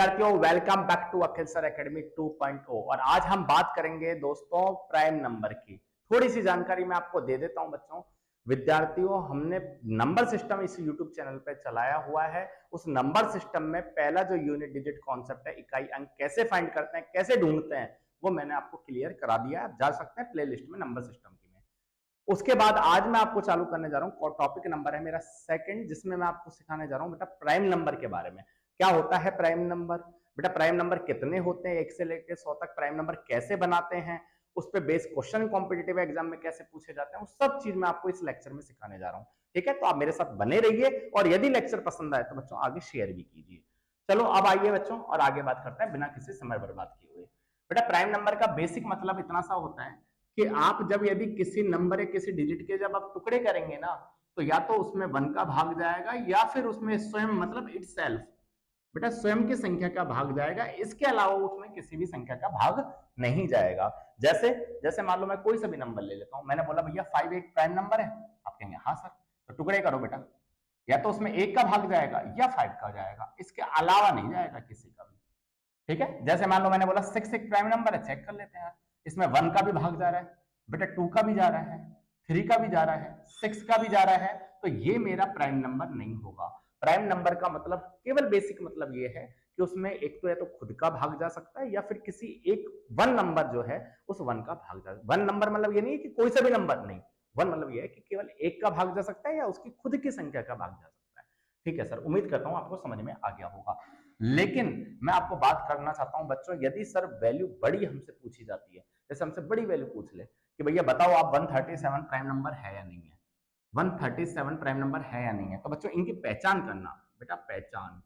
विद्यार्थियों, welcome back to Akhil sir academy 2.0। और आज हम बात करेंगे दोस्तों प्राइम नंबर की। थोड़ी सी जानकारी मैं आपको दे देता हूं बच्चों। विद्यार्थियों, हमने नंबर सिस्टम इस यूट्यूब चैनल पे चलाया हुआ है। उस नंबर सिस्टम में पहला जो यूनिट डिजिट कॉन्सेप्ट है, इकाई अंक कैसे फाइंड करते हैं, कैसे ढूंढते हैं, वो मैंने आपको क्लियर करा दिया है। आप जा सकते हैं प्ले लिस्ट में नंबर सिस्टम की में। उसके बाद आज मैं आपको चालू करने जा रहा हूँ, टॉपिक नंबर है मेरा सेकंड, जिसमें मैं आपको सिखाने जा रहा हूँ बेटा प्राइम नंबर के बारे में। क्या होता है प्राइम नंबर, बेटा प्राइम नंबर कितने होते हैं, 1 से लेकर 100 तक प्राइम नंबर कैसे बनाते हैं, उस पर बेस्ड क्वेश्चन कॉम्पिटिटिव एग्जाम में कैसे पूछे जाते हैं, वो सब चीज मैं आपको इस लेक्चर में सिखाने जा रहा हूँ। ठीक है, तो आप मेरे साथ बने रहिए और यदि लेक्चर पसंद आए तो बच्चों आगे शेयर भी कीजिए। चलो अब आइए बच्चों और आगे बात करते हैं बिना किसी समय बर्बाद किए हुए। बेटा प्राइम नंबर का बेसिक मतलब इतना सा होता है कि आप जब यदि किसी नंबर या किसी डिजिट के जब आप टुकड़े करेंगे ना, तो या तो उसमें 1 का भाग जाएगा या फिर उसमें स्वयं मतलब इटसेल्फ बेटा स्वयं की संख्या का भाग जाएगा। इसके अलावा उसमें किसी भी संख्या का भाग नहीं जाएगा। जैसे जैसे मान लो मैं कोई सा भी नंबर ले लेता हूं, मैंने बोला भैया 5 एक प्राइम नंबर है, आप कहेंगे हाँ सर, तो टुकड़े करो बेटा, या तो उसमें 1 का भाग जाएगा या 5 का जाएगा, इसके अलावा नहीं जाएगा किसी का भी। ठीक है, जैसे मान लो मैंने बोला 6 एक प्राइम नंबर है, चेक कर लेते हैं, इसमें 1 का भी भाग जा रहा है बेटा, 2 का भी जा रहा है, 3 का भी जा रहा है, 6 का भी जा रहा है, तो ये मेरा प्राइम नंबर नहीं होगा। प्राइम नंबर का मतलब केवल बेसिक मतलब ये है कि उसमें एक तो या तो खुद का भाग जा सकता है या फिर किसी एक 1 नंबर जो है उस 1 का भाग जा। 1 नंबर मतलब ये नहीं है कि कोई सा भी नंबर नहीं, 1 मतलब ये है कि केवल 1 का भाग जा सकता है या उसकी खुद की संख्या का भाग जा सकता है। ठीक है सर, उम्मीद करता हूं आपको समझ में आ गया होगा। लेकिन मैं आपको बात करना चाहता हूं बच्चों, यदि सर वैल्यू बड़ी हमसे पूछी जाती है, जैसे हमसे बड़ी वैल्यू पूछ ले कि भैया बताओ आप 137 प्राइम नंबर है या नहीं है, 137 प्राइम नंबर है या नहीं है, तो बच्चों इनकी पहचान करना बेटा, पहचान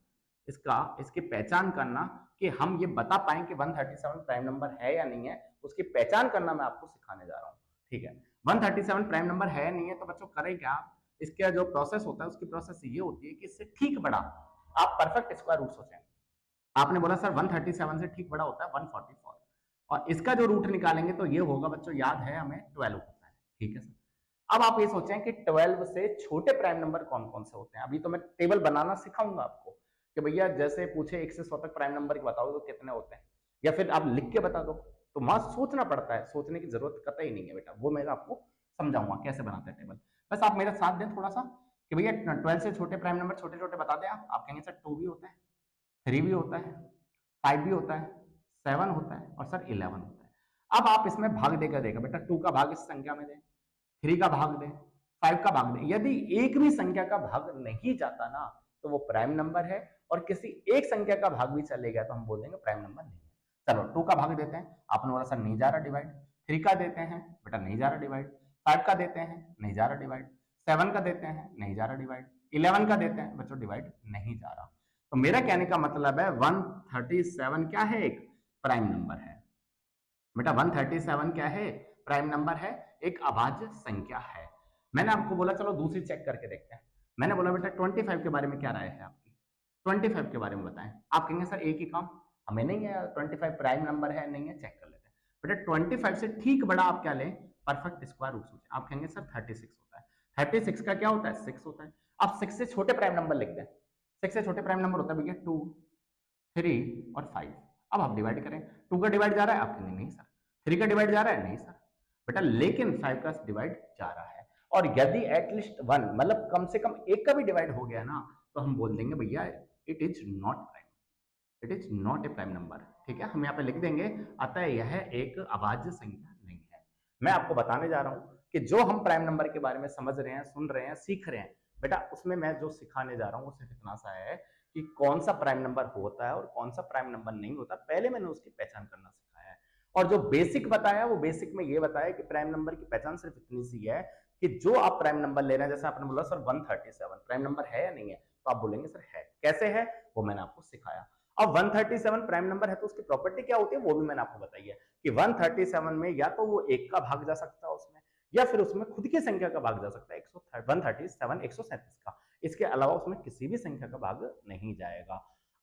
इसकी पहचान करना कि हम ये बता पाए कि 137 प्राइम नंबर है या नहीं है, उसकी पहचान करना मैं आपको सिखाने जा रहा हूँ। ठीक है, 137 प्राइम नंबर है या नहीं है, तो बच्चों करें क्या, इसका जो प्रोसेस होता है उसकी प्रोसेस ये होती है कि इससे ठीक बड़ा आप परफेक्ट स्क्वायर रूट सोचें। आपने बोला सर 137 से ठीक बड़ा होता है 144, और इसका जो रूट निकालेंगे तो ये होगा बच्चों, याद है हमें 12 होता है। ठीक है सर, अब आप ये सोचें कि 12 से छोटे प्राइम नंबर कौन कौन से होते हैं। अभी तो मैं टेबल बनाना सिखाऊंगा आपको कि भैया जैसे पूछे 1 से 100 तक प्राइम नंबर बताओ तो कितने होते हैं, या फिर आप लिख के बता दो, तो वहां सोचना पड़ता है, सोचने की जरूरत कतई नहीं है बेटा, वो मैं आपको समझाऊंगा कैसे बनाते हैं टेबल। बस आप मेरा साथ दें थोड़ा सा कि भैया 12 से छोटे प्राइम नंबर छोटे छोटे बता दें। आप कहेंगे सर 2 भी होता है, 3 भी होता है, 5 भी होता है, 7 होता है और सर 11 होता है। अब आप इसमें भाग देकर देखा बेटा, 2 का भाग इस संख्या में दें, 3 का भाग दें, 5 का भाग दें, यदि एक भी संख्या का भाग नहीं जाता ना तो वो प्राइम नंबर है, और किसी एक संख्या का भाग भी चले गया तो हम बोल देंगे प्राइम नंबर नहीं है। चलो 2 का भाग देते हैं, आपने बोला सर नहीं जा रहा डिवाइड, 3 का देते हैं बेटा नहीं जा रहा डिवाइड, 5 का देते हैं नहीं जा रहा डिवाइड, 7 का देते हैं नहीं जा रहा डिवाइड, 11 का देते हैं बच्चों डिवाइड नहीं जा रहा। तो मेरा कहने का मतलब है 137 क्या है, एक प्राइम नंबर है बेटा। 137 क्या है, प्राइम नंबर है, एक अभाज्य संख्या है। मैंने आपको बोला चलो दूसरी चेक करके देखते हैं। मैंने बोला बेटा 25 के बारे में क्या राय है आपकी, 25 के बारे में बताएं। आप कहेंगे सर एक ही काम, हमें नहीं है 25 प्राइम नंबर है नहीं है, चेक कर लेते हैं। बेटा 25 से ठीक बड़ा आप क्या लें, परफेक्ट स्क्वायर रूट सोचें। आप कहेंगे सर 36 होता है, 36 का क्या होता है, 6 होता है। आप 6 से छोटे प्राइम नंबर लिखते हैं, 6 से छोटे प्राइम नंबर होता है भैया 2, 3 और 5। अब आप डिवाइड करें, 2 का डिवाइड जा रहा है, आप कहेंगे नहीं सर, 3 का डिवाइड जा रहा है, नहीं सर बेटा, लेकिन 5 का डिवाइड जा रहा है। और यदि एटलीस्ट 1 मतलब कम से कम एक का भी डिवाइड हो गया ना, तो हम बोल देंगे भैया it is not prime, it is not a prime number. ठीक है, हम यहाँ पे लिख देंगे अतः यह एक अभाज्य संख्या नहीं है। मैं आपको बताने जा रहा हूं कि जो हम प्राइम नंबर के बारे में समझ रहे हैं, सुन रहे हैं, सीख रहे हैं बेटा, उसमें मैं जो सिखाने जा रहा हूँ वो सिर्फ इतना सा है कि कौन सा प्राइम नंबर होता है और कौन सा प्राइम नंबर नहीं होता, पहले मैंने उसकी पहचान करना सिखाया है। और जो बेसिक बताया वो बेसिक में ये बताया कि प्राइम नंबर की पहचान सिर्फ इतनी सी है कि जो आप प्राइम नंबर ले रहे हैं, जैसे आपने बोला सर 137 प्राइम नंबर है या नहीं है, तो आप बोलेंगे सर है। कैसे है वो मैंने आपको सिखाया। अब 137 प्राइम नंबर है तो उसकी प्रॉपर्टी क्या होती है वो भी मैंने आपको बताई है कि 137 में या तो वो एक का भाग जा सकता है उसमें, या फिर उसमें खुद की संख्या का भाग जा सकता है 137 137 का, इसके अलावा उसमें किसी भी संख्या का भाग नहीं जाएगा।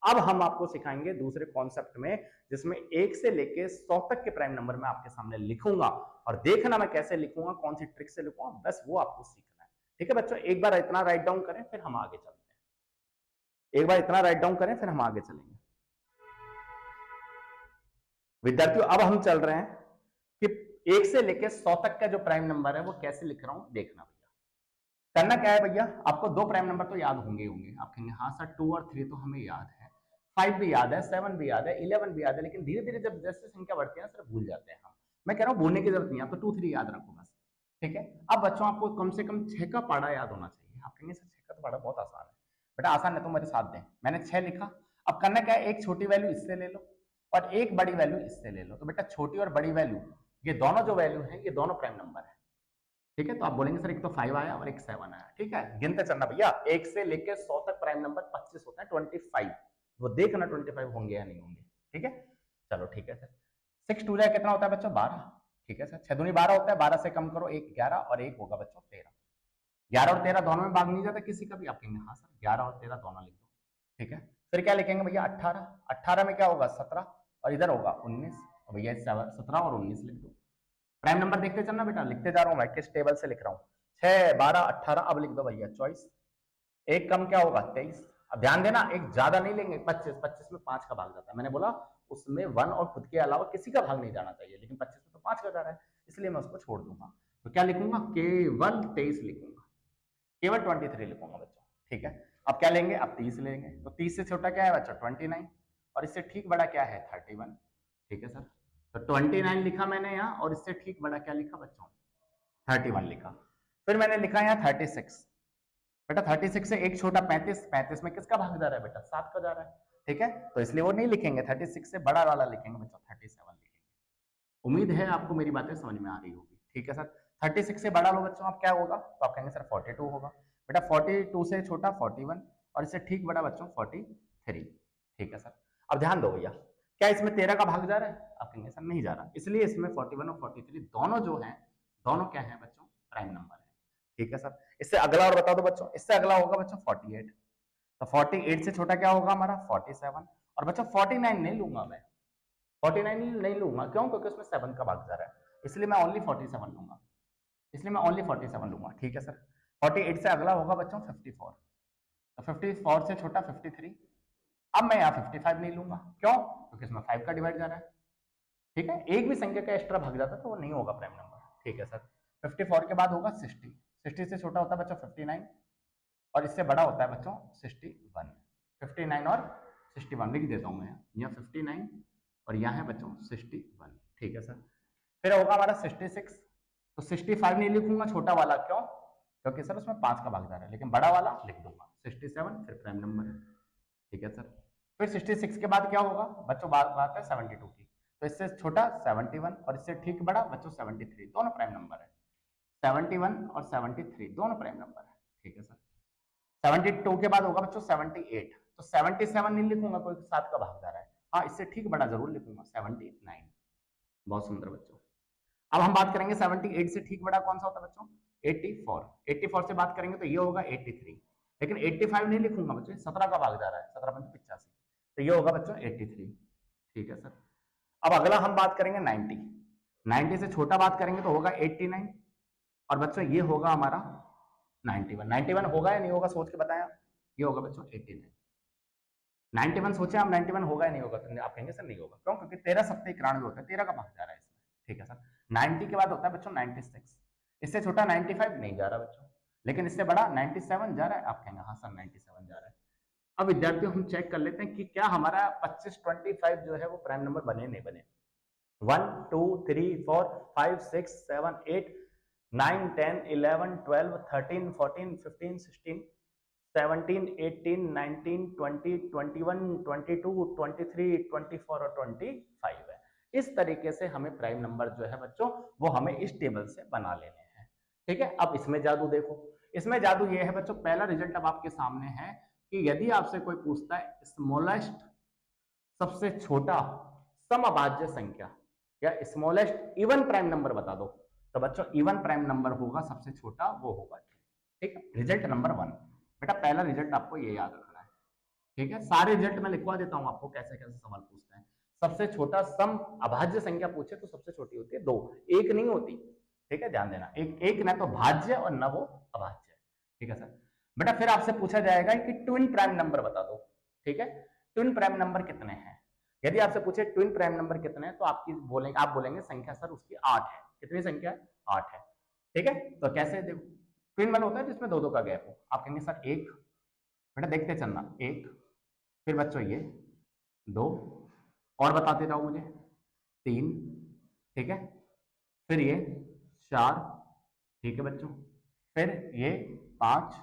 अब हम आपको सिखाएंगे दूसरे कॉन्सेप्ट में, जिसमें 1 से लेके 100 तक के प्राइम नंबर मैं आपके सामने लिखूंगा, और देखना मैं कैसे लिखूंगा, कौन सी ट्रिक से लिखूंगा, बस वो आपको सीखना है। ठीक है बच्चों, एक बार इतना राइट डाउन करें फिर हम आगे चलते हैं, एक बार इतना राइट डाउन करें फिर हम आगे चलेंगे। विद्यार्थियों अब हम चल रहे हैं कि 1 से लेकर 100 तक का जो प्राइम नंबर है वो कैसे लिख रहा हूं देखना भैया। करना क्या है भैया, आपको 2 प्राइम नंबर तो याद होंगे होंगे। आप कहेंगे हाँ सर 2 और 3 तो हमें याद है, 5 भी याद है, 7 भी याद है, 11 भी याद है, लेकिन धीरे धीरे जब जैसे संख्या बढ़ती है ना सर भूल जाते हैं हम। मैं कह रहा हूँ भूलने की जरूरत नहीं है, आप तो 2 3 याद रखो बस, ठीक है। अब बच्चों आपको कम से कम 6 का पढ़ा याद होना चाहिए। आप कहेंगे सर 6 का तो पढ़ा बहुत आसान है। बेटा आसान है तो मेरे साथ दें, मैंने 6 लिखा। अब करना क्या है, एक छोटी वैल्यू इससे ले लो और एक बड़ी वैल्यू इससे ले लो। तो बेटा छोटी और बड़ी वैल्यू, ये दोनों जो वैल्यू है ये दोनों प्राइम नंबर है, ठीक है। तो आप बोलेंगे सर एक तो 5 आया और एक 7 आया, ठीक है। गिनते चलना भैया, 1 से लेकर 100 तक प्राइम नंबर 25 होते हैं, 25। वो देखना 25 होंगे या नहीं होंगे, ठीक है। चलो ठीक है सर। 6 2 जाए कितना होता है बच्चों, 12, ठीक है सर। 6 दूनी 12 होता है, 12 से कम करो 1 11 और 1 होगा बच्चों 13। 11 और 13 दोनों में भाग नहीं जाता किसी का भी। आप कहेंगे हाँ सर 11 और 13 दोनों लिख दो, ठीक है। फिर क्या लिखेंगे भैया, 18, 18 में क्या होगा 17 और इधर होगा 19, और भैया 17 और 19 लिख दो। प्राइम नंबर देखते चलना बेटा, लिखते जा रहा हूं मैं, किस टेबल से लिख रहा हूं। 6 12 18, अब लिख दो भैया 24, एक कम क्या होगा 23। अब ध्यान देना एक ज्यादा नहीं लेंगे, 25, 25 में 5 का भाग जाता है। मैंने बोला उसमें 1 और खुद के अलावा किसी का भाग नहीं जाना चाहिए, लेकिन 25 में तो 5 का जा रहा है, इसलिए मैं उसको छोड़ दूंगा। तो क्या लिखूंगा, केवल 23 लिखूंगा, केवल 23 लिखूंगा बच्चों, ठीक है। अब क्या लेंगे, अब 30 लेंगे। तो 30 से छोटा क्या है बच्चों 29, और इससे ठीक बड़ा क्या है 31, ठीक है सर। तो 29 लिखा मैंने यहाँ, और इससे ठीक बड़ा क्या लिखा बच्चों 31 लिखा। फिर मैंने लिखा यहाँ 36, बेटा 36 से एक छोटा 35, 35 में किसका भाग जा रहा है बेटा 7 का जा रहा है, ठीक है। तो इसलिए वो नहीं लिखेंगे, 36 से बड़ा वाला लिखेंगे बच्चों 37 लिखेंगे। उम्मीद है आपको मेरी बातें समझ में आ रही होगी, ठीक है सर। 36 से बड़ा लो बच्चों, आप क्या होगा, तो आप कहेंगे सर 42 होगा। बेटा 42 से छोटा 41, और इससे ठीक बड़ा बच्चों 43, ठीक है सर। अब ध्यान दो भैया, क्या इसमें 13 का भाग जा रहा है, आप कहेंगे सर नहीं जा रहा, इसलिए इसमें 41 और 43 दोनों जो है, दोनों क्या है बच्चों प्राइम नंबर है, ठीक है सर। इससे अगला और बता दो बच्चों, इससे अगला होगा बच्चों 48। तो 48 से छोटा क्या होगा हमारा 47, और बच्चों 49 नहीं लूंगा मैं, 49 नहीं लूंगा, क्यों, क्योंकि उसमें 7 का भाग जा रहा है, इसलिए मैं ओनली 47 लूंगा, इसलिए मैं ओनली 47 लूंगा, ठीक है सर। 48 से अगला होगा बच्चों 54, तो 54 से छोटा 53। अब मैं यहाँ 55 नहीं लूंगा, क्यों, क्योंकि इसमें 5 का डिवाइड जा रहा है, ठीक है। एक भी संख्या का एक्स्ट्रा भाग जाता है तो वो नहीं होगा प्राइम नंबर, ठीक है सर। 54 के बाद होगा 60, 60 से छोटा होता है बच्चों 59, और इससे बड़ा होता है बच्चों 61। 59 और 61 लिख देता हूँ मैं, यहाँ 59 और यहाँ है बच्चों 61, ठीक है सर। फिर होगा हमारा 66, तो 65 नहीं लिखूंगा छोटा वाला, क्यों, क्योंकि सर उसमें 5 का भाग जा रहा है, लेकिन बड़ा वाला लिख दूंगा 67, फिर प्राइम नंबर है, ठीक है सर। फिर 66 के बाद क्या होगा बच्चों, बात है 72 की, तो इससे छोटा 71 और इससे ठीक बड़ा बच्चों 73, दोनों प्राइम नंबर है। 71 और 73 दोनों प्राइम नंबर है, ठीक है सर। 72 के बाद होगा बच्चों 78, तो 77 नहीं लिखूंगा, कोई 7 का भाग जा रहा है, हाँ इससे ठीक बड़ा जरूर लिखूंगा 79। बहुत सुंदर बच्चों। अब हम बात करेंगे 78 से ठीक बड़ा कौन सा होता है बच्चों 84, 84 से बात करेंगे तो ये होगा 83, लेकिन 85 नहीं लिखूंगा बच्चों, 17 का भाग जा रहा है, 17 पंच 85, तो ये होगा बच्चों 83, ठीक है सर। अब अगला हम बात करेंगे 90, 90 से छोटा बात करेंगे तो होगा 89, और बच्चों ये होगा हमारा 91, 91 होगा या नहीं होगा सोच के बताया, ये होगा बच्चों 89। 91 सोचे आप, 91 होगा या नहीं होगा, तो आप कहेंगे सर नहीं होगा, क्यों, क्योंकि 13 सत्ते 91 होता है, 13 का भाग जा रहा है इसमें, ठीक है सर। 90 के बाद होता है बच्चों 96, इससे छोटा 95 नहीं जा रहा बच्चों, लेकिन इससे बड़ा 97 जा रहा है, आप कहेंगे हाँ सर 97 जा रहा है। अब विद्यार्थियों हम चेक कर लेते हैं कि क्या हमारा 25 25 जो है वो प्राइम नंबर बने नहीं बने। 1 2 3 4 5 6 7 8 9 10 11 12 13 14 15 16 17 18 19 20 21 22 23 24 और 25 है। इस तरीके से हमें प्राइम नंबर जो है बच्चों वो हमें इस टेबल से बना लेने हैं, ठीक है। अब इसमें जादू देखो, इसमें जादू ये है बच्चों, पहला रिजल्ट अब आपके सामने है कि यदि आपसे कोई पूछता है स्मॉलेस्ट सबसे छोटा समअभाज्य संख्या या स्मॉलेस्ट इवन प्राइम नंबर बता दो, तो बच्चों इवन प्राइम नंबर होगा सबसे छोटा वो होगा, ठीक है। रिजल्ट नंबर 1, बेटा पहला रिजल्ट आपको ये याद रखना है, ठीक है। सारे रिजल्ट मैं लिखवा देता हूं आपको, कैसे कैसे सवाल पूछते हैं। सबसे छोटा सम अभाज्य संख्या पूछे तो सबसे छोटी होती है 2, 1 नहीं होती, ठीक है, ध्यान देना, एक ना तो भाज्य और न वो अभाज्य, ठीक है सर। बेटा फिर आपसे पूछा जाएगा कि ट्विन प्राइम नंबर बता दो, ठीक है। ट्विन प्राइम नंबर कितने हैं, यदि आपसे पूछे ट्विन प्राइम नंबर कितने हैं तो आप बोलेंगे संख्या सर उसकी 8 है। कितनी संख्या है? 8 है। ठीक है, तो कैसे? देखो, ट्विन मतलब होता है जिसमें दो का गैप हो। आप कहेंगे सर एक, बेटा देखते चलना, एक, फिर बच्चों ये 2, और बताते जाओ मुझे, 3, ठीक है, फिर ये 4, ठीक है बच्चों, फिर ये 5,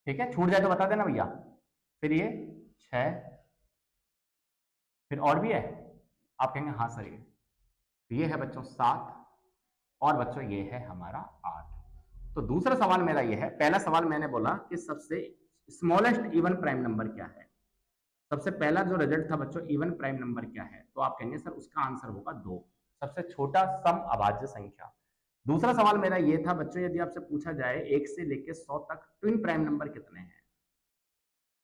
ठीक है, छूट जाए तो बता देना भैया, फिर ये 6, फिर और भी है? आप कहेंगे हाँ सर ये है बच्चों 7, और बच्चों ये है हमारा 8। तो दूसरा सवाल मेरा ये है, पहला सवाल मैंने बोला कि सबसे स्मॉलेस्ट इवन प्राइम नंबर क्या है। सबसे पहला जो रिजल्ट था बच्चों इवन प्राइम नंबर क्या है, तो आप कहेंगे सर उसका आंसर होगा 2, सबसे छोटा सम अभाज्य संख्या। दूसरा सवाल मेरा ये था बच्चों, यदि आपसे पूछा जाए 1 से लेकर 100 तक ट्विन प्राइम नंबर कितने हैं।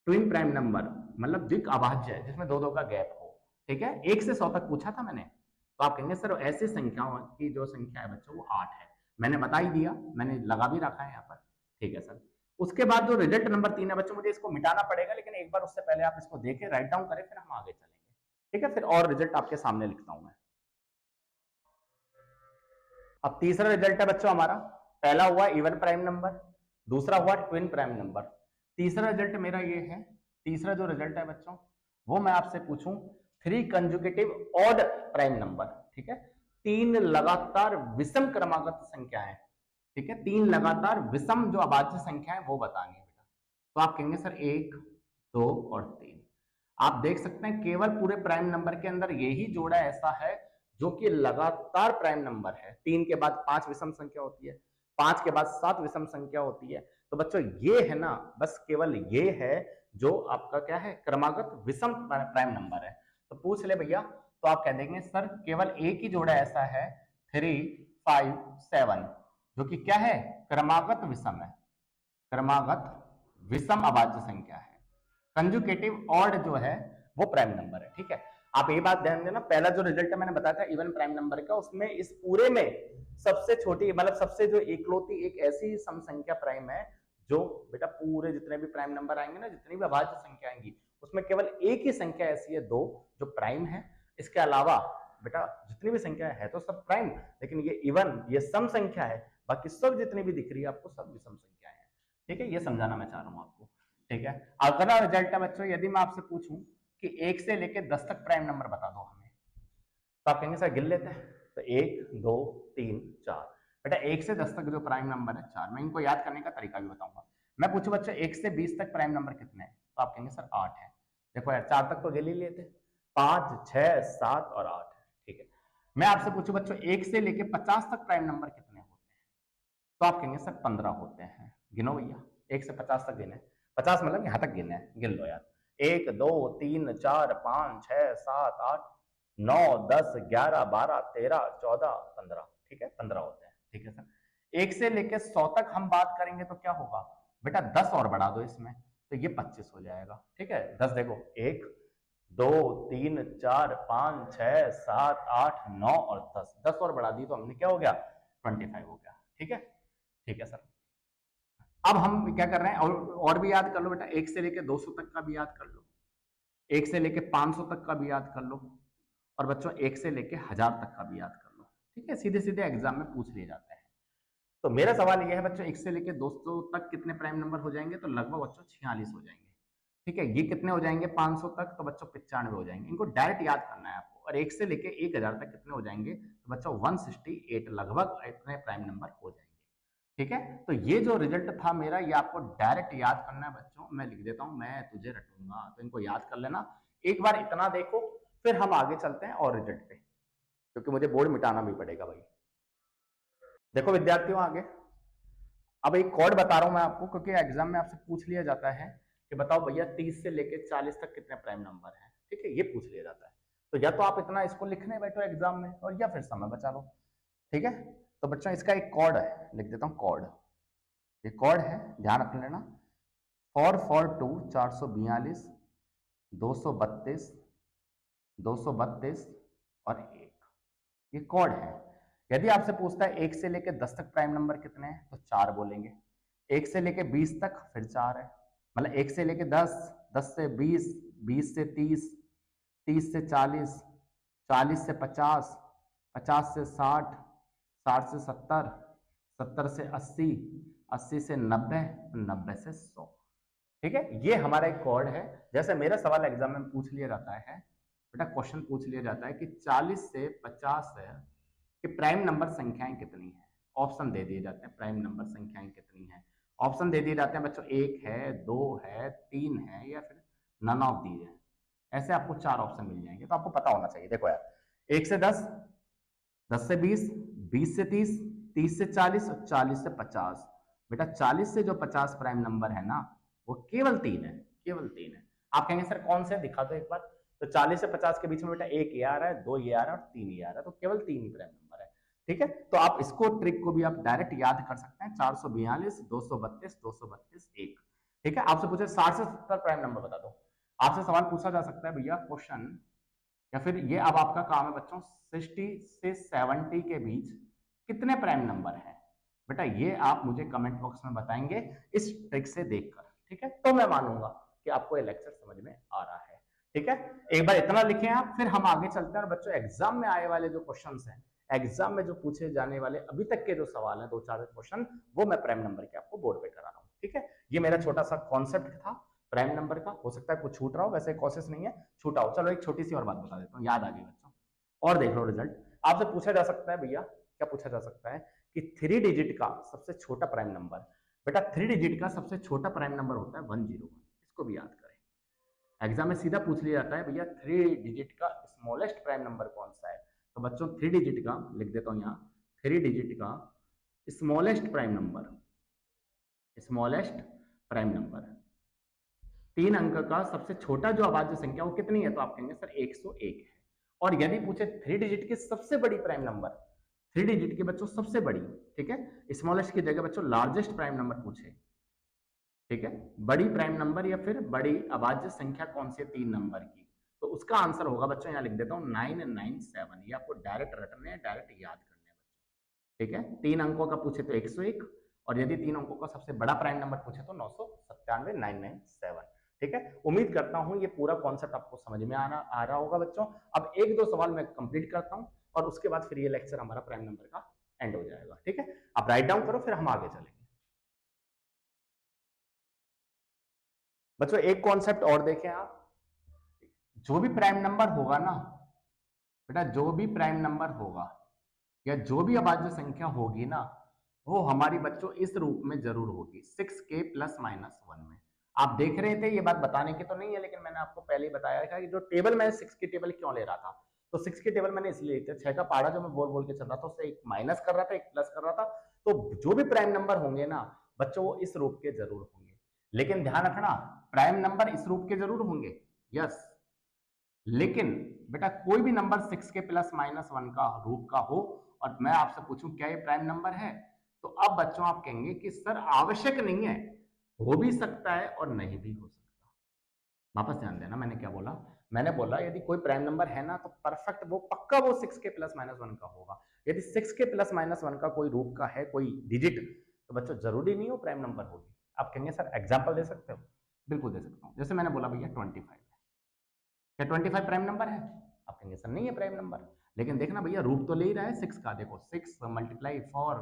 ट्विन प्राइम नंबर मतलब द्विक अभाज्य है जिसमें दो का गैप हो। ठीक है, 1 से 100 तक पूछा था मैंने, तो आप कहेंगे सर ऐसी संख्याओं की जो संख्या है बच्चों वो 8 है। मैंने बता ही दिया, मैंने लगा भी रखा है यहाँ पर। ठीक है सर, उसके बाद जो रिजल्ट नंबर 3 है बच्चों, मुझे इसको मिटाना पड़ेगा, लेकिन एक बार उससे पहले आप इसको देखें, राइट डाउन करें, फिर हम आगे चलेंगे। ठीक है, फिर और रिजल्ट आपके सामने लिखता हूं मैं। अब तीसरा रिजल्ट है बच्चों हमारा, पहला हुआ इवन प्राइम नंबर, दूसरा हुआ ट्विन प्राइम नंबर। तीसरा रिजल्ट मेरा ये है, तीसरा जो रिजल्ट है बच्चों वो मैं आपसे पूछूं 3 कंजुगेटिव ऑड प्राइम नंबर। ठीक है, 3 लगातार विषम क्रमागत संख्याएं। ठीक है, 3 लगातार विषम जो अभाज्य संख्या है वो बतानी है बेटा। तो आप कहेंगे सर 1, 2 और 3। आप देख सकते हैं केवल पूरे प्राइम नंबर के अंदर यही जोड़ा ऐसा है जो कि लगातार प्राइम नंबर है। 3 के बाद 5 विषम संख्या होती है, 5 के बाद 7 विषम संख्या होती है। तो बच्चों ये है ना, बस केवल ये है जो आपका क्या है, क्रमागत विषम प्राइम नंबर है। तो पूछ ले भैया, तो आप कह देंगे सर केवल एक ही जोड़ा ऐसा है 3, 5, 7 जो कि क्या है, क्रमागत विषम है, क्रमागत विषम अभाज्य संख्या है। कंजुकेटिव ऑड जो है वो प्राइम नंबर है। ठीक है, आप ये बात ध्यान देना, पहला जो रिजल्ट मैंने बताया था इवन प्राइम नंबर का, उसमें इस पूरे में सबसे छोटी मतलब सबसे जो एकलौती एक ऐसी सम संख्या प्राइम है जो बेटा पूरे जितने भी प्राइम नंबर आएंगे ना, जितनी भी अभाज्य संख्या आएंगी, उसमें केवल एक ही संख्या ऐसी है 2 जो प्राइम है। इसके अलावा बेटा जितनी भी संख्या है तो सब प्राइम, लेकिन ये इवन ये सम संख्या है, बाकी सब जितनी भी दिख रही है आपको सब विषम संख्या है। ठीक है, ये समझाना मैं चाह रहा हूं आपको। ठीक है, अगला रिजल्ट है बच्चों, यदि मैं आपसे पूछूं कि 1 से लेकर 10 तक प्राइम नंबर बता दो हमें, तो आप कहेंगे सर गिन लेते हैं। तो 1, 2, 3, 4, बेटा 1 से 10 तक जो प्राइम नंबर है 4। मैं इनको याद करने का तरीका भी बताऊंगा। मैं पूछूं बच्चों 1 से 20 तक प्राइम नंबर कितने हैं, तो आप कहेंगे सर 8 है। देखो यार 4 तक तो गिन ही लेते, 5, 6, 7 और 8। ठीक है, मैं आपसे पूछूं बच्चों 1 से लेकर 50 तक प्राइम नंबर कितने होते हैं, तो आप कहेंगे सर 15 होते हैं। गिनो भैया, 1 से 50 तक गिने, 50 मतलब यहां तक गिने, गिन लो यार। 1, 2, 3, 4, 5, 6, 7, 8, 9, 10, 11, 12, 13, 14, 15। ठीक है, 15 होते हैं। ठीक है सर, 1 से लेकर 100 तक हम बात करेंगे तो क्या होगा बेटा, 10 और बढ़ा दो इसमें तो ये 25 हो जाएगा। ठीक है, 10 देखो, 1, 2, 3, 4, 5, 6, 7, 8, 9 और 10, 10 और बढ़ा दी तो हमने क्या हो गया, 25 हो गया। ठीक है, ठीक है सर। अब हम क्या कर रहे हैं, और भी याद कर लो बेटा, 1 से लेकर 200 तक का भी याद कर लो, 1 से लेकर 500 तक का भी याद कर लो, और बच्चों 1 से लेकर 1000 तक का भी याद कर लो। ठीक है, सीधे सीधे एग्जाम में पूछ लिए जाते हैं। तो मेरा सवाल यह है बच्चों 1 से लेकर 200 तक कितने प्राइम नंबर हो जाएंगे, तो लगभग बच्चों 46 हो जाएंगे। ठीक है, ये कितने हो जाएंगे 500 तक, तो बच्चों 95 हो जाएंगे। इनको डायरेक्ट याद करना है आपको। और 1 से लेकर 1000 तक कितने हो जाएंगे, तो बच्चों 168 लगभग इतने प्राइम नंबर हो जाएंगे। ठीक है, तो ये जो रिजल्ट था मेरा, ये आपको डायरेक्ट याद करना है बच्चों। मैं लिख देता हूं, मैं तुझे रटूंगा, तो इनको याद कर लेना। एक बार इतना देखो, फिर हम आगे चलते हैं और रिजल्ट पे, क्योंकि मुझे बोर्ड मिटाना भी पड़ेगा भाई। देखो विद्यार्थियों, आगे अब एक कोड बता रहा हूं मैं आपको, क्योंकि एग्जाम में आपसे पूछ लिया जाता है कि बताओ भैया 30 से लेकर 40 तक कितने प्राइम नंबर हैं। ठीक है, ये पूछ लिया जाता है। तो या तो आप इतना इसको लिखने बैठो एग्जाम में, और या फिर समय बचा लो। ठीक है, तो बच्चों इसका एक कोड है, लिख देता हूं कोड। ये कोड है, ध्यान रख लेना। 442 442 232 232 और 1, ये कोड है। यदि आपसे पूछता है 1 से लेकर 10 तक प्राइम नंबर कितने हैं, तो 4 बोलेंगे। 1 से लेकर 20 तक फिर 4 है, मतलब 1 से लेकर 10, 10 से 20, 20 से 30, 30 से 40, 40 से 50, 50 से 60, 60 से 70, 70 से 80, 80 से 90, 90 से 100। ठीक है, ये हमारा एक कोड है। जैसे मेरा सवाल एग्जाम में पूछ लिया जाता है बेटा, क्वेश्चन पूछ लिया जाता है कि 40 से 50 है कि प्राइम नंबर संख्याएं कितनी है। ऑप्शन दे दिए जाते हैं, प्राइम नंबर संख्याएं कितनी है। ऑप्शन दे दिए जाते हैं बच्चों, 1 है, 2 है, 3 है या फिर नन ऑफ दीज है। ऐसे आपको 4 ऑप्शन मिल जाएंगे, तो आपको पता होना चाहिए। देखो यार, 1 से 10, 10 से 20, 20 से 30, 30 से 40 और 40 से 50। बेटा 40 से जो 50 प्राइम नंबर है ना, वो केवल 3 है, केवल 3 है। आप कहेंगे सर कौन से, दिखा दो एक बार। तो 40 से 50 के बीच में बेटा 1 ये आ रहा है, 2 ये आ रहा है और 3 ये आ रहा है, तो केवल 3 ही प्राइम नंबर है। ठीक है, तो आप इसको ट्रिक को भी आप डायरेक्ट याद कर सकते हैं, 442, 232, 232, 1। ठीक है, आपसे पूछे 60 से 70 प्राइम नंबर बता दो। आपसे सवाल पूछा जा सकता है भैया क्वेश्चन, या फिर ये अब आपका काम है बच्चों, 60 से 70 के बीच कितने प्राइम नंबर हैं। बेटा ये आप मुझे कमेंट बॉक्स में बताएंगे इस ट्रिक से देखकर। ठीक है, तो मैं मानूंगा कि आपको ये लेक्चर समझ में आ रहा है। ठीक है, एक बार इतना लिखें आप, फिर हम आगे चलते हैं। और बच्चों एग्जाम में आए वाले जो क्वेश्चंस हैं, एग्जाम में जो पूछे जाने वाले अभी तक के जो सवाल हैं, 2-4 क्वेश्चन, वो मैं प्राइम नंबर के आपको बोर्ड पे करा रहा हूँ। ठीक है, ये मेरा छोटा सा कॉन्सेप्ट था प्राइम नंबर का। हो सकता है कुछ छूट रहा हो, वैसे कोशिश नहीं है छूटा हो। चलो एक छोटी सी और बात बता देता हूँ, याद आ गई बच्चों, और देख लो रिजल्ट। आपसे पूछा जा सकता है भैया, क्या पूछा जा सकता है कि 3 डिजिट का सबसे छोटा प्राइम नंबर। बेटा 3 डिजिट का सबसे छोटा प्राइम नंबर होता है 101, इसको भी याद करें। एग्जाम में सीधा पूछ लिया जाता है भैया 3 डिजिट का स्मॉलेस्ट प्राइम नंबर कौन सा है। तो बच्चों 3 डिजिट का लिख देता हूं यहाँ, 3 डिजिट का smallest prime number, smallest prime number, 3 अंक का सबसे छोटा जो अभाज्य संख्या वो कितनी है, तो आप कहेंगे सर 101 है। और यदि पूछे 3 डिजिट की सबसे बड़ी प्राइम नंबर, 3 डिजिट के बच्चों सबसे बड़ी, ठीक है, स्मॉलेस्ट की जगह बच्चों लार्जेस्ट प्राइम नंबर पूछे, ठीक है, बड़ी प्राइम नंबर या फिर बड़ी अभाज्य संख्या कौन सी है 3 नंबर की, तो उसका आंसर होगा बच्चों, यहाँ लिख देता हूँ 997। ये आपको डायरेक्ट रटने हैं, डायरेक्ट याद करने हैं बच्चों। ठीक है, 3 अंकों का पूछे तो 101, और यदि 3 अंकों का सबसे बड़ा प्राइम नंबर पूछे तो 997, 997। ठीक है, उम्मीद करता हूं ये पूरा कॉन्सेप्ट आपको समझ में आ रहा होगा बच्चों। अब 1-2 सवाल मैं कंप्लीट करता हूं और उसके बाद फिर ये लेक्चर हमारा प्राइम नंबर का एंड हो जाएगा। ठीक है, आप राइट डाउन करो, फिर हम आगे चलेंगे बच्चों। एक कॉन्सेप्ट और देखें आप, जो भी प्राइम नंबर होगा ना बेटा, जो भी प्राइम नंबर होगा या जो भी अभाज्य संख्या होगी ना, वो हमारी बच्चों इस रूप में जरूर होगी, 6k ±1 में। आप देख रहे थे, ये बात बताने की तो नहीं है, लेकिन मैंने आपको पहले ही बताया था कि जो टेबल मैं 6 की टेबल क्यों ले रहा था, तो 6 की टेबल मैंने इसलिए ली थी, 6 का पहाड़ा जो मैं बोल बोल के चल रहा था, उससे एक माइनस कर रहा था, एक प्लस कर रहा था। तो जो भी प्राइम नंबर होंगे ना बच्चों, वो इस रूप के जरूर होंगे। लेकिन ध्यान रखना, प्राइम नंबर इस रूप के जरूर होंगे, यस, लेकिन बेटा कोई भी नंबर 6k ±1 का रूप का हो और मैं आपसे पूछूं क्या ये प्राइम नंबर है, तो अब बच्चों आप कहेंगे कि सर आवश्यक नहीं है, हो भी सकता है और नहीं भी हो सकता। वापस ध्यान देना, मैंने क्या बोला, मैंने बोला यदि कोई प्राइम नंबर है ना, तो परफेक्ट वो पक्का वो 6k ±1 का होगा। यदि 6k ±1 का कोई रूप का है कोई डिजिट, तो बच्चों जरूरी नहीं हो प्राइम नंबर होगी। आप कहेंगे सर एग्जाम्पल दे सकते हो, बिल्कुल दे सकता हूँ। जैसे मैंने बोला भैया 25, क्या 25 प्राइम नंबर है? आप कहेंगे सर नहीं है प्राइम नंबर, लेकिन देखना भैया रूप तो ले ही रहा है 6 का, देखो 6 × 4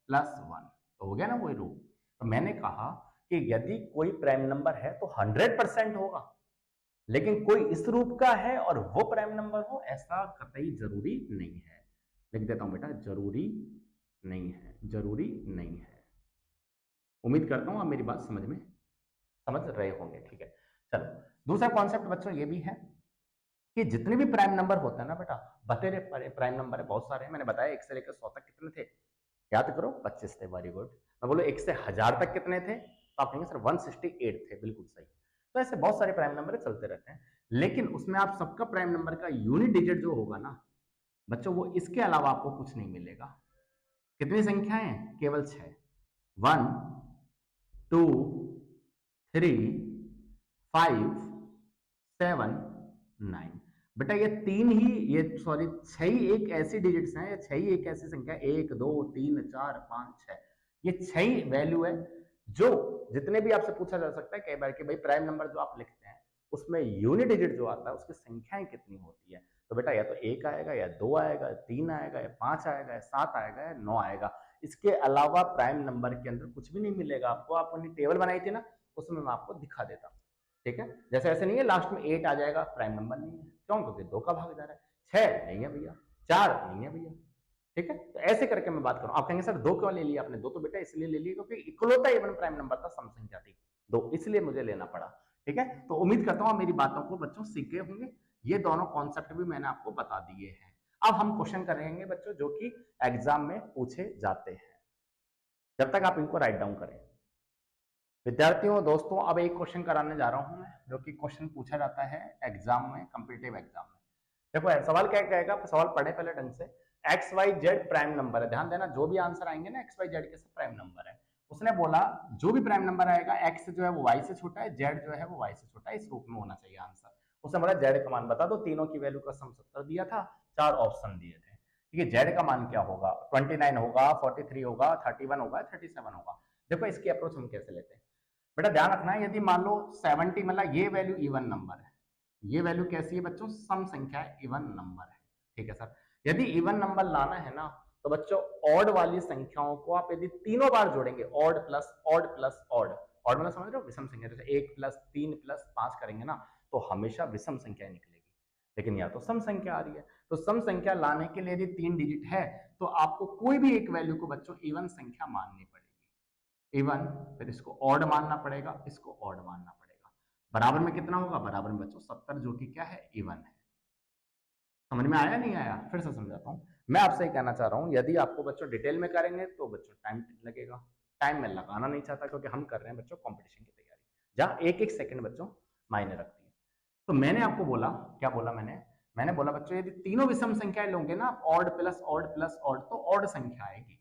+ 1, तो हो गया ना वही रूप। तो मैंने कहा कि यदि कोई प्राइम नंबर है तो 100% होगा, लेकिन कोई इस रूप का है और वो प्राइम नंबर हो, ऐसा कतई जरूरी नहीं है। लिख देता हूं बेटा, जरूरी नहीं है, जरूरी नहीं है। उम्मीद करता हूं आप मेरी बात समझ रहे होंगे। ठीक है, चलो दूसरा कॉन्सेप्ट बच्चों ये भी है कि जितने भी प्राइम नंबर होते हैं ना बेटा, बतेरे प्राइम नंबर है बहुत सारे हैं, मैंने बताया 1 से लेकर 100 तक कितने थे, याद करो 25 थे, वेरी गुड। मैं बोलो 1 से 1000 तक कितने थे, तो आप कहेंगे सर 168 थे, बिल्कुल सही। तो ऐसे बहुत सारे प्राइम नंबर चलते रहते हैं, लेकिन उसमें आप सबका प्राइम नंबर का यूनिट डिजिट जो होगा ना बच्चों, वो इसके अलावा आपको कुछ नहीं मिलेगा। कितनी संख्याएं, केवल 6, 1 2 3 5 7 9। बेटा ये 3 ही, ये सॉरी 6 ही एक ऐसी डिजिट्स हैं, या 6 ही एक ऐसी संख्या, 1 2 3 4 5 6, ये 6 ही वैल्यू है जो जितने भी आपसे पूछा जा सकता है कई बार कि भाई प्राइम नंबर जो आप लिखते हैं उसमें यूनिट डिजिट जो आता है उसकी संख्याएं कितनी होती है। तो बेटा या तो 1 आएगा, या 2 आएगा, 3 आएगा, या 5 आएगा, या 7 आएगा, या 9 आएगा। इसके अलावा प्राइम नंबर के अंदर कुछ भी नहीं मिलेगा आपको। आपने टेबल बनाई थी ना, उसमें मैं आपको दिखा देता हूँ। ठीक है, जैसे ऐसे नहीं है लास्ट में 8 आ जाएगा, प्राइम नंबर नहीं है। क्यों? क्योंकि 2 का भाग जा रहा है। 6 नहीं है भैया, 4 नहीं है भैया। ठीक है, तो ऐसे करके मैं बात करूं। आप कहेंगे सर 2 क्यों ले लिया आपने? 2 तो बेटा इसलिए ले लिया क्योंकि इकलौता इवन प्राइम नंबर था, सम संख्या थी 2, इसलिए मुझे लेना पड़ा। ठीक है, तो उम्मीद करता हूं मेरी बातों को बच्चों सीख गए होंगे। ये दोनों कॉन्सेप्ट भी मैंने आपको बता दिए हैं। अब हम क्वेश्चन करेंगे बच्चों जो कि एग्जाम में पूछे जाते हैं, जब तक आप इनको राइट डाउन करें। विद्यार्थियों दोस्तों, अब एक क्वेश्चन कराने जा रहा हूं मैं, जो कि क्वेश्चन पूछा जाता है एग्जाम में, कॉम्पिटिटिव एग्जाम में। देखो यार, सवाल क्या कहेगा, सवाल पढ़े पहले ढंग से। X y z prime number है, ध्यान देना जो भी आंसर आएंगे ना एक्स वाई जेड के सब प्राइम नंबर है। उसने बोला जो भी प्राइम नंबर आएगा एक्स जो है वो वाई से छोटा है, जेड जो है वो वाई से छोटा है, इस रूप में होना चाहिए आंसर। उसने बोला जेड का मान बता दो, तीनों की वैल्यू का सम 70 दिया था, 4 ऑप्शन दिए थे। ठीक है, जेड का मान क्या होगा? 29 होगा, 43 होगा, 31 होगा, 37 होगा। देखो इसकी अप्रोच हम कैसे लेते हैं बेटा, ध्यान रखना है। यदि मान लो 70 मतलब ये वैल्यू इवन नंबर है, ये वैल्यू कैसी है बच्चों? सम संख्या है, इवन नंबर है। ठीक है सर, यदि इवन नंबर लाना है ना, तो बच्चों ऑड वाली संख्याओं को आप यदि तीनों बार जोड़ेंगे, odd plus odd plus odd, odd मतलब समझ रहे हो, विषम संख्या, जैसे 1 प्लस 3 प्लस 5 करेंगे ना, तो हमेशा विषम संख्या निकलेगी। लेकिन या तो सम संख्या आ रही है, तो सम संख्या लाने के लिए यदि 3 डिजिट है, तो आपको कोई भी एक वैल्यू को बच्चों इवन संख्या माननी पड़ेगी। इवन, फिर इसको ऑड मानना पड़ेगा, इसको ऑड मानना पड़ेगा। बराबर में कितना होगा? बराबर में बच्चों 70, जो कि क्या है? इवन है। समझ में आया नहीं आया? फिर से समझाता हूं। मैं आपसे ये कहना चाह रहा हूं, यदि आपको बच्चों डिटेल में करेंगे तो बच्चों टाइम लगेगा। टाइम में लगाना नहीं चाहता, क्योंकि हम कर रहे हैं बच्चों कंपटीशन की तैयारी, जहां एक एक सेकंड बच्चों मायने रखती है। तो मैंने आपको बोला, क्या बोला मैंने बोला बच्चों यदि तीनों विषम संख्याएं लोगे ना, odd plus odd plus odd, तो ऑड संख्या आएगी।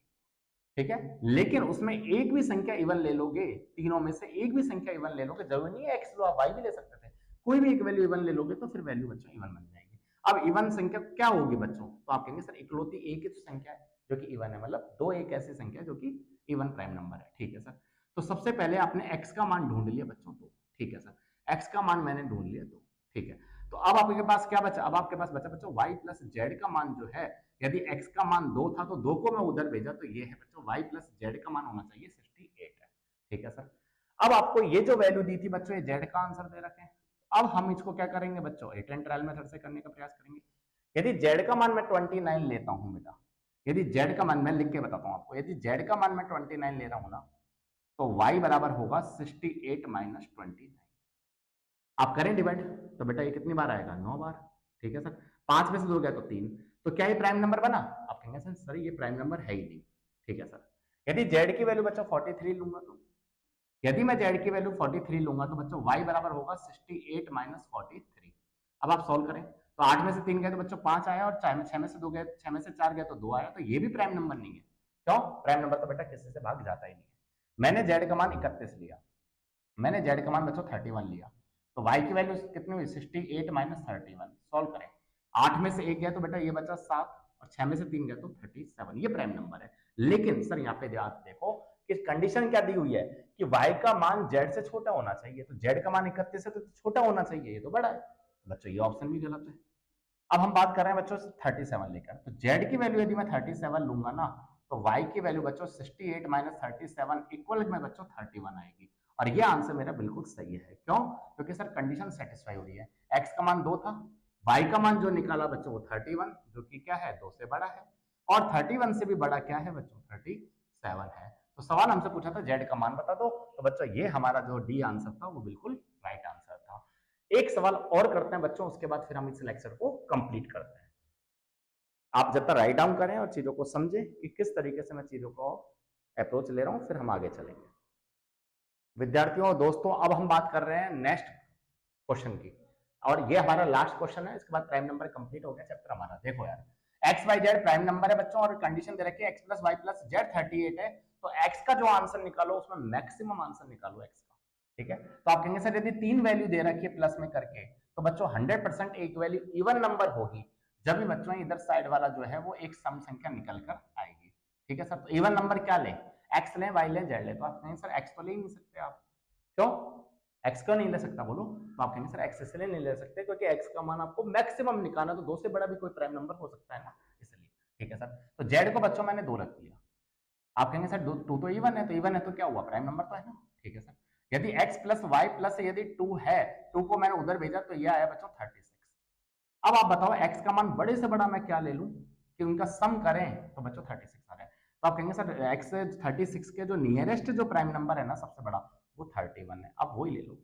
ठीक है, लेकिन उसमें एक भी संख्या इवन ले लोगे, तीनों में से एक भी संख्या इवन ले लोगे, जरूरी नहीं है एक्स लो, आप वाई भी ले सकते थे, कोई भी एक वैल्यू इवन ले लोगे तो फिर वैल्यू बच्चों इवन बन जाएगी। अब इवन संख्या क्या होगी बच्चों? तो आप कहेंगे सर इकलौती एक ही तो संख्या है जो कि इवन है, मतलब दो एक ऐसी संख्या है जो कि इवन प्राइम नंबर है। ठीक है सर, तो सबसे पहले आपने एक्स का मान ढूंढ लिया बच्चों, तो ठीक है सर, एक्स का मान मैंने ढूंढ लिया, तो ठीक है। तो अब आपके पास क्या बचा? अब आपके पास बचा बच्चों वाई प्लस जेड का मान जो है, यदि x का मान 2 था तो 2 को मैं उधर भेजा, तो ये है बच्चों y प्लस जेड का मान होना चाहिए 68 है। ठीक है सर, अब आपको ये जो वैल्यू दी थी बच्चों, ये z का आंसर दे रखे हैं। अब हम इसको क्या करेंगे बच्चों? एट एंड ट्रायल मेथड से करने का प्रयास करेंगे। यदि z का मान मैं 29 लेता हूं बेटा, यदि z का मान मैं लिख के बताता हूं आपको, यदि z का मान मैं 29 ले रहा हूं ना, तो y बराबर होगा 68 माइनस 29। आप करें डिवाइड, तो बेटा ये कितनी बार आएगा? 9 बार। ठीक है सर, 5 में से 2 गया तो 3, तो क्या ये प्राइम नंबर बना? आप कहेंगे सर ये प्राइम नंबर है ही नहीं। ठीक है सर, यदि z की वैल्यू बच्चों 43 लूंगा, तो यदि मैं z की वैल्यू 43 लूंगा तो बच्चों y बराबर होगा 68 माइनस 43। अब आप सॉल्व करें, तो 8 में से 3 गए तो बच्चों 5 आया, और 6 में से 2 गए, 6 में से 4 गए तो 2 आया, तो ये भी प्राइम नंबर नहीं है। क्यों? प्राइम नंबर तो बेटा किसी से भाग जाता ही नहीं है। मैंने z का मान 31 लिया, मैंने z का मान बच्चों 31 लिया, तो y की वैल्यू कितनी हुई? 68 माइनस 31। सॉल्व करें, 8 में से 1 गया तो बेटा ये बचा 7, और 6 में से 3 गया तो 37, ये प्राइम नंबर है। लेकिन सर यहाँ पे ध्यान देखो कि कंडीशन क्या दी हुई है कि y का मान z से छोटा होना चाहिए, तो z का मान 31 है तो छोटा होना चाहिए, ये तो बड़ा है। बच्चों ये ऑप्शन भी गलत है। अब हम बात कर रहे हैं बच्चों 37 लेकर, तो z की वैल्यू यदि मैं 37 लूंगा ना, तो y की वैल्यू बच्चों 68 माइनस 37 इक्वल में बच्चों 31 आएगी, और ये आंसर मेरा बिल्कुल सही है। क्यों? क्योंकि सर कंडीशन सेटिस्फाई हो रही है। x का मान 2 था, y का मान जो निकाला बच्चों वो 31, जो कि क्या है? 2 से बड़ा है, और 31 से भी बड़ा क्या है बच्चों? 37 है। तो सवाल हमसे पूछा था z का मान बता दो, तो बच्चों ये हमारा जो डी आंसर था वो बिल्कुल राइट आंसर था। एक सवाल और करते हैं बच्चों, उसके बाद फिर हम इस लेक्चर को कंप्लीट करते हैं। आप जब तक राइट डाउन करें और चीजों को समझें कि किस तरीके से मैं चीजों को अप्रोच ले रहा हूं, फिर हम आगे चलेंगे। विद्यार्थियों दोस्तों, अब हम बात कर रहे हैं नेक्स्ट क्वेश्चन की, और ये हमारा लास्ट क्वेश्चन है, इसके बाद प्राइम नंबर कंप्लीट हो गया चैप्टर हमारा। देखो यार, x y z prime number है बच्चों, और कंडीशन दे रखी है x plus y plus z 38 है, तो एक्स का जो आंसर निकालो उसमें मैक्सिमम आंसर निकालो एक्स का। ठीक है, तो आप कहेंगे सर यदि 3 वैल्यू दे रखी है प्लस में करके, तो बच्चों 100% एक वैल्यू इवन नंबर होगी जब भी बच्चों इधर साइड वाला जो है वो एक सम संख्या निकल कर आएगी। ठीक है सर, तो इवन नंबर क्या ले? एक्स ले, वाई ले, जेड ले, तो आप कहेंगे सर एक्स तो ले ही नहीं सकते आप। क्यों? एक्स क्यों नहीं ले सकता बोलो? तो आप कहेंगे सर एक्स इसलिए नहीं ले सकते क्योंकि एक्स का मान आपको मैक्सिमम निकालना, तो दो से बड़ा भी कोई प्राइम नंबर हो सकता है ना, इसलिए। ठीक है सर, तो जेड को बच्चों मैंने 2 रख लिया। आप कहेंगे सर 2 तो इवन है, तो इवन है तो क्या हुआ, प्राइम नंबर तो है ना। ठीक है सर, यदि x प्लस वाई प्लस यदि 2 है, 2 को मैंने उधर भेजा तो ये आया बच्चों 36। अब आप बताओ x का मान बड़े से बड़ा मैं क्या ले लूं कि उनका सम करें, तो बच्चों 36 आ रहा है। तो आप कहेंगे सर x 36 के जो नियरेस्ट जो प्राइम नंबर है ना सबसे बड़ा, वो 31 है, अब वही ले लो।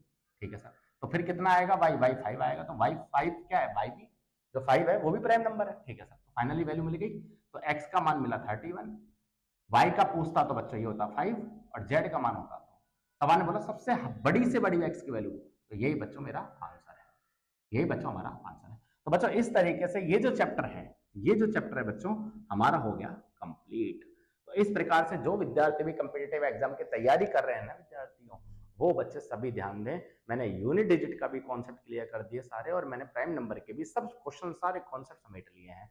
ठीक है सर, तो फिर कितना आएगा y 5 आएगा, तो y 5 क्या है, y भी जो 5 है वो भी प्राइम नंबर है। ठीक है सर, तो फाइनली वैल्यू मिल गई, तो x का मान मिला 31, y का पूछता तो बच्चों ये होता 5 और z का मान होता, तो सवाल ने बोला सबसे बड़ी से बड़ी x की वैल्यू, तो यही बच्चों मेरा आंसर है, यही बच्चों हमारा आंसर है। तो बच्चों इस तरीके से ये जो चैप्टर है, ये जो चैप्टर है बच्चों हमारा हो गया कंप्लीट। तो इस प्रकार से जो विद्यार्थी भी कम्पिटिटिव एग्जाम की तैयारी कर रहे हैं ना विद्यार्थियों, वो बच्चे सभी ध्यान दें। मैंने यूनिट डिजिट का भी कॉन्सेप्ट क्लियर कर दिए सारे, और मैंने प्राइम नंबर के भी सब क्वेश्चन सारे कॉन्सेप्ट समेट लिए हैं।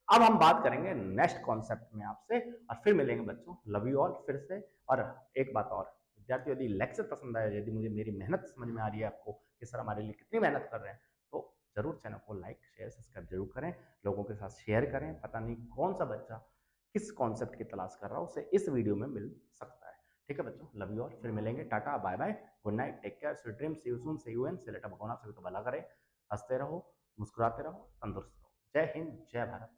अब हम बात करेंगे नेक्स्ट कॉन्सेप्ट में आपसे, और फिर मिलेंगे बच्चों। लव यू ऑल फिर से। और एक बात और विद्यार्थियों, यदि लेक्चर पसंद आया, यदि मुझे मेरी मेहनत समझ में आ रही है आपको कि सर हमारे लिए कितनी मेहनत कर रहे हैं, तो जरूर चैनल को लाइक शेयर सब्सक्राइब जरूर करें, लोगों के साथ शेयर करें। पता नहीं कौन सा बच्चा किस कॉन्सेप्ट की तलाश कर रहा हो, उसे इस वीडियो में मिल सकता है। ठीक है बच्चों, लव यू ऑल, फिर मिलेंगे, tata bye bye, good night, take care, sweet dream, see you soon, see you एन, से लेटा भगवान आप सभी को भला करे, हंसते रहो, मुस्कुराते रहो, तंदुरुस्त रहो। जय हिंद, जय भारत।